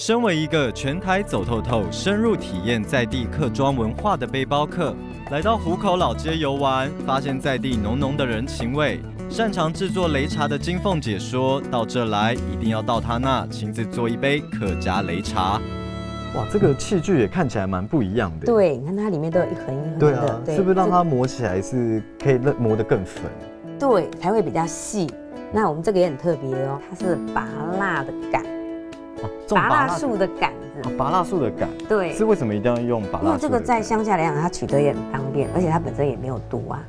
身为一个全台走透透、深入体验在地客庄文化的背包客，来到湖口老街游玩，发现在地浓浓的人情味。擅长制作擂茶的金凤姐说，到这来一定要到她那亲自做一杯客家擂茶。哇，这个器具也看起来蛮不一样的。对，你看它里面都有一横一横的。对啊，是不是让它磨起来是可以磨得更粉？对，才会比较细。那我们这个也很特别哦，它是拔蜡的杆。拔蜡树的杆子，拔蜡树的杆，对，是为什么一定要用拔蜡树？因为这个在乡下来讲，它取得也很方便，而且它本身也没有毒啊。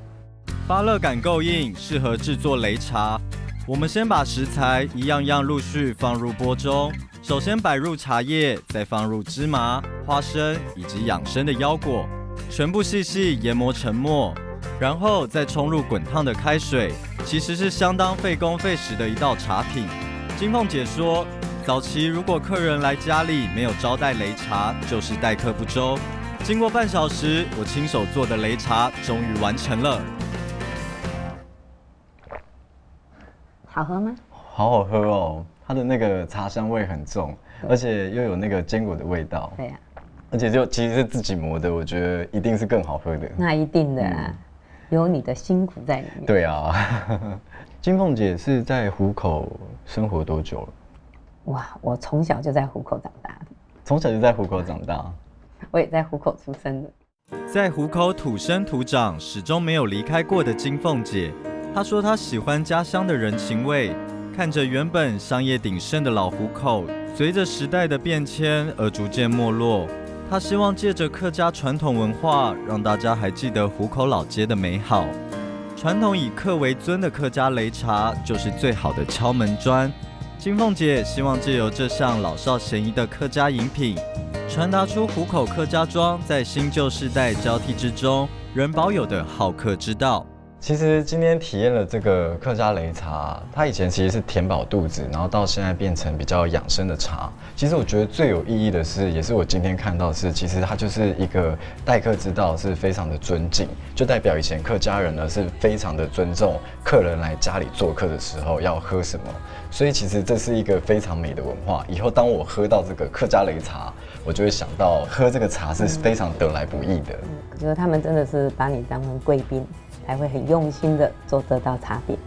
芭乐杆够硬，适合制作擂茶。我们先把食材一样样陆续放入钵中，首先摆入茶叶，再放入芝麻、花生以及养生的腰果，全部细细研磨成末，然后再冲入滚烫的开水，其实是相当费工费时的一道茶品。金凤姐说，早期如果客人来家里没有招待擂茶，就是待客不周。经过半小时，我亲手做的擂茶终于完成了。好喝吗？好好喝哦，它的那个茶香味很重，而且又有那个坚果的味道。对呀，而且就其实是自己磨的，我觉得一定是更好喝的。那一定的啊，有你的辛苦在里面。对啊，金凤姐是在湖口生活多久了？哇，我从小就在湖口长大的。从小就在湖口长大，我也在湖口出生的。在湖口土生土长，始终没有离开过的金凤姐，她说她喜欢家乡的人情味，看着原本商业鼎盛的老湖口，随着时代的变迁而逐渐没落。她希望借着客家传统文化，让大家还记得湖口老街的美好。传统以客为尊的客家擂茶，就是最好的敲门砖。金凤姐希望借由这项老少咸宜的客家饮品，传达出湖口客家庄在新旧世代交替之中仍保有的好客之道。其实今天体验了这个客家擂茶，它以前其实是填饱肚子，然后到现在变成比较养生的茶。其实我觉得最有意义的是，也是我今天看到的是，其实它就是一个待客之道，是非常的尊敬，就代表以前客家人呢是非常的尊重客人来家里做客的时候要喝什么。所以其实这是一个非常美的文化。以后当我喝到这个客家擂茶，我就会想到喝这个茶是非常得来不易的。我觉得他们真的是把你当成贵宾，才会很用心的做这道茶点。